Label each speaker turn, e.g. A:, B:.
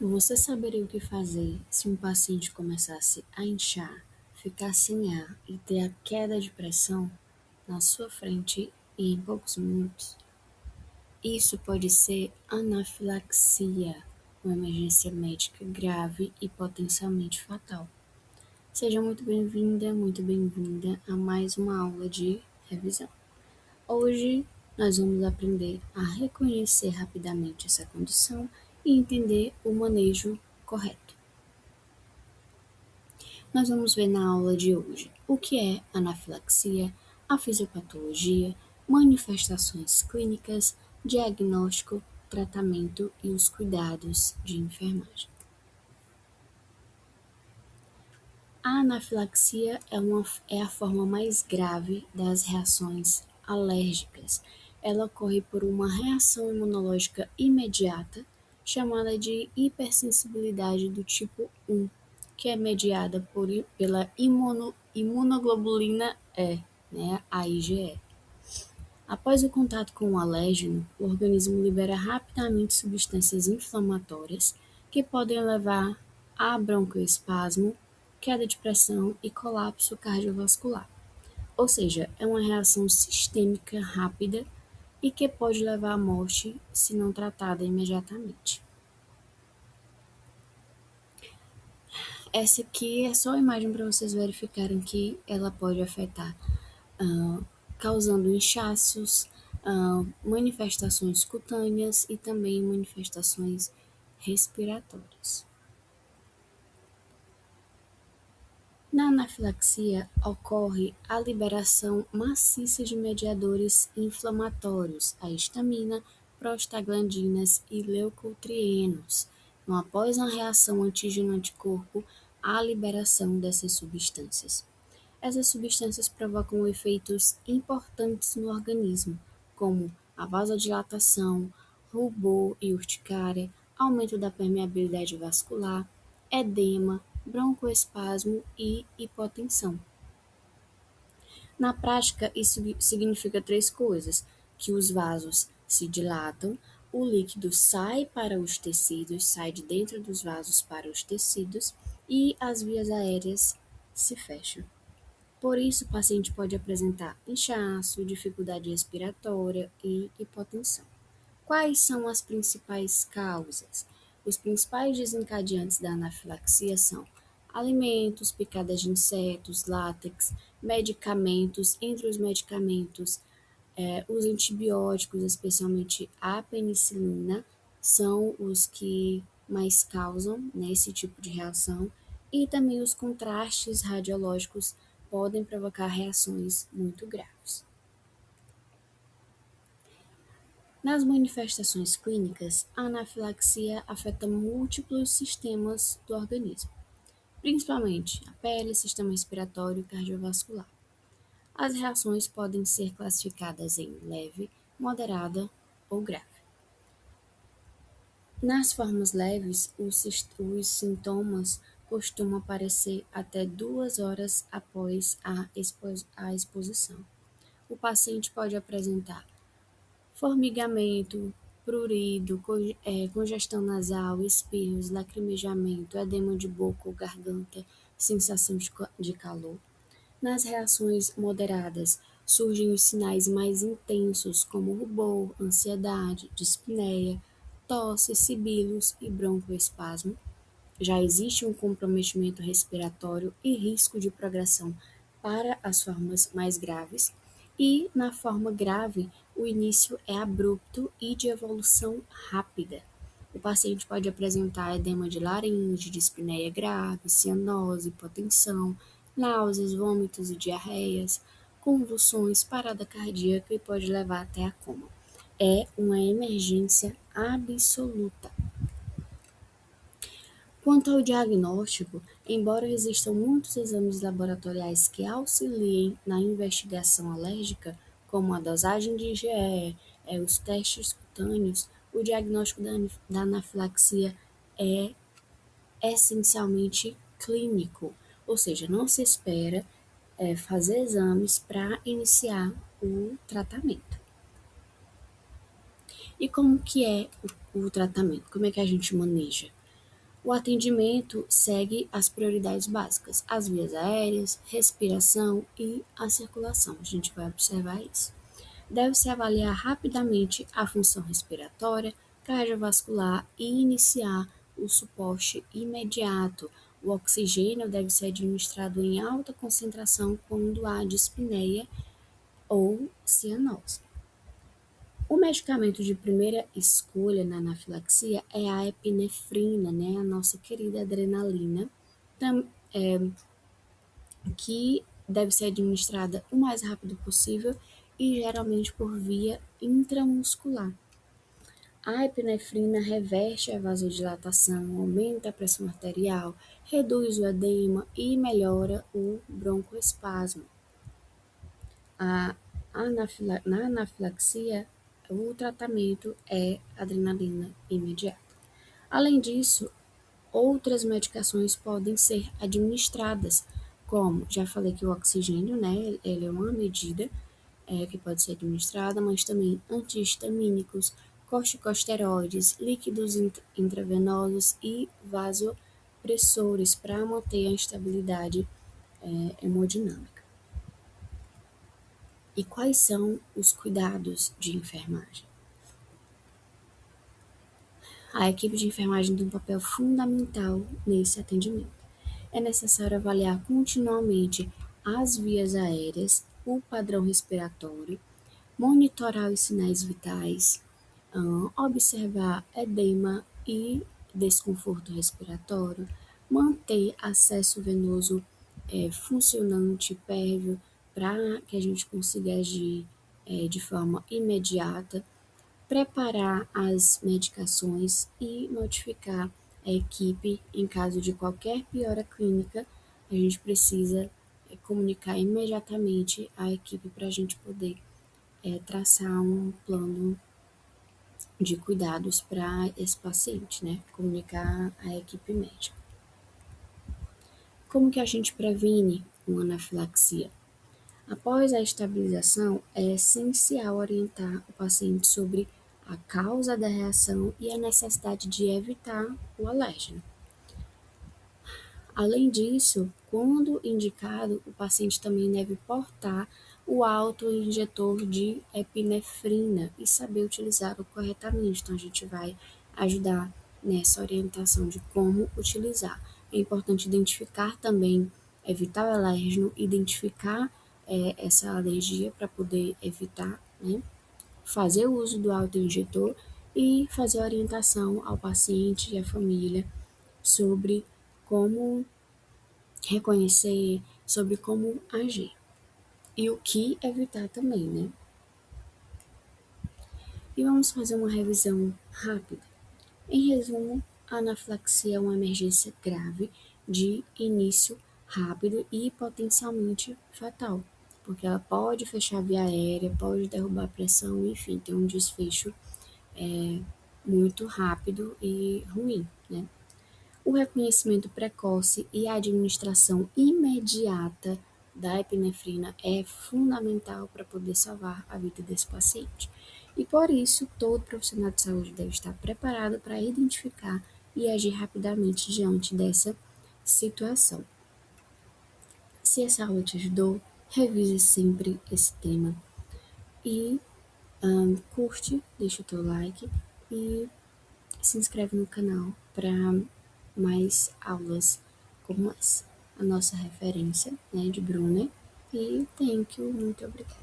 A: Você saberia o que fazer se um paciente começasse a inchar, ficar sem ar e ter a queda de pressão na sua frente e em poucos minutos? Isso pode ser anafilaxia, uma emergência médica grave e potencialmente fatal. Seja muito bem-vinda a mais uma aula de revisão. Hoje nós vamos aprender a reconhecer rapidamente essa condição e entender o manejo correto. Nós vamos ver na aula de hoje o que é anafilaxia, a fisiopatologia, manifestações clínicas, diagnóstico, tratamento e os cuidados de enfermagem. A anafilaxia é a forma mais grave das reações alérgicas. Ela ocorre por uma reação imunológica imediata, chamada de hipersensibilidade do tipo 1, que é mediada pela imunoglobulina E, a IgE. Após o contato com o alérgeno, o organismo libera rapidamente substâncias inflamatórias que podem levar a broncoespasmo, queda de pressão e colapso cardiovascular. Ou seja, é uma reação sistêmica rápida e que pode levar à morte se não tratada imediatamente. Essa aqui é só a imagem para vocês verificarem que ela pode afetar, causando inchaços, manifestações cutâneas e também manifestações respiratórias. Na anafilaxia ocorre a liberação maciça de mediadores inflamatórios, a histamina, prostaglandinas e leucotrienos. Então, após uma reação antígeno-anticorpo, há a liberação dessas substâncias. Essas substâncias provocam efeitos importantes no organismo, como a vasodilatação, rubor e urticária, aumento da permeabilidade vascular, edema, broncoespasmo e hipotensão. Na prática, isso significa três coisas: que os vasos se dilatam, o líquido sai para os tecidos, sai de dentro dos vasos para os tecidos e as vias aéreas se fecham. Por isso, o paciente pode apresentar inchaço, dificuldade respiratória e hipotensão. Quais são as principais causas? Os principais desencadeantes da anafilaxia são alimentos, picadas de insetos, látex, medicamentos. Entre os medicamentos, os antibióticos, especialmente a penicilina, são os que mais causam, esse tipo de reação, e também os contrastes radiológicos podem provocar reações muito graves. Nas manifestações clínicas, a anafilaxia afeta múltiplos sistemas do organismo, principalmente a pele, sistema respiratório e cardiovascular. As reações podem ser classificadas em leve, moderada ou grave. Nas formas leves, os sintomas costumam aparecer até 2 horas após a exposição. O paciente pode apresentar formigamento, prurido, congestão nasal, espirros, lacrimejamento, edema de boca ou garganta, sensação de calor. Nas reações moderadas, surgem os sinais mais intensos, como rubor, ansiedade, dispneia, tosse, sibilos e broncoespasmo. Já existe um comprometimento respiratório e risco de progressão para as formas mais graves, e na forma grave, o início é abrupto e de evolução rápida. O paciente pode apresentar edema de laringe, dispneia grave, cianose, hipotensão, náuseas, vômitos e diarreias, convulsões, parada cardíaca e pode levar até a coma. É uma emergência absoluta. Quanto ao diagnóstico, embora existam muitos exames laboratoriais que auxiliem na investigação alérgica, como a dosagem de IgE, os testes cutâneos, o diagnóstico da anafilaxia é essencialmente clínico, ou seja, não se espera fazer exames para iniciar o tratamento. E como que é o tratamento? Como é que a gente maneja? O atendimento segue as prioridades básicas, as vias aéreas, respiração e a circulação. A gente vai observar isso. Deve-se avaliar rapidamente a função respiratória, cardiovascular e iniciar o suporte imediato. O oxigênio deve ser administrado em alta concentração quando há dispneia ou cianose. O medicamento de primeira escolha na anafilaxia é a epinefrina, né, a nossa querida adrenalina, que deve ser administrada o mais rápido possível e geralmente por via intramuscular. A epinefrina reverte a vasodilatação, aumenta a pressão arterial, reduz o edema e melhora o broncoespasmo. Na anafilaxia, o tratamento é adrenalina imediata. Além disso, outras medicações podem ser administradas, como já falei que o oxigênio, né, ele é uma medida que pode ser administrada, mas também antihistamínicos, corticosteroides, líquidos intravenosos e vasopressores para manter a estabilidade hemodinâmica. E quais são os cuidados de enfermagem? A equipe de enfermagem tem um papel fundamental nesse atendimento. É necessário avaliar continuamente as vias aéreas, o padrão respiratório, monitorar os sinais vitais, observar edema e desconforto respiratório, manter acesso venoso funcionante prévio para que a gente consiga agir de forma imediata, preparar as medicações e notificar a equipe em caso de qualquer piora clínica. A gente precisa comunicar imediatamente à equipe para a gente poder traçar um plano de cuidados para esse paciente, né? Comunicar à equipe médica. Como que a gente previne uma anafilaxia? Após a estabilização, é essencial orientar o paciente sobre a causa da reação e a necessidade de evitar o alérgeno. Além disso, quando indicado, o paciente também deve portar o autoinjetor de epinefrina e saber utilizá-lo corretamente. Então, a gente vai ajudar nessa orientação de como utilizar. É importante identificar também, evitar o alérgeno, identificar essa alergia para poder evitar, né? Fazer o uso do autoinjetor e fazer a orientação ao paciente e à família sobre como reconhecer, sobre como agir e o que evitar também, né? E vamos fazer uma revisão rápida. Em resumo, a anafilaxia é uma emergência grave de início rápido e potencialmente fatal, porque ela pode fechar a via aérea, pode derrubar a pressão, enfim, tem um desfecho muito rápido e ruim, né? O reconhecimento precoce e a administração imediata da epinefrina é fundamental para poder salvar a vida desse paciente. E por isso, todo profissional de saúde deve estar preparado para identificar e agir rapidamente diante dessa situação. Se essa aula te ajudou, revise sempre esse tema e curte, deixa o teu like e se inscreve no canal para mais aulas como essa. A nossa referência, né, de Brunner. E thank you, muito obrigada.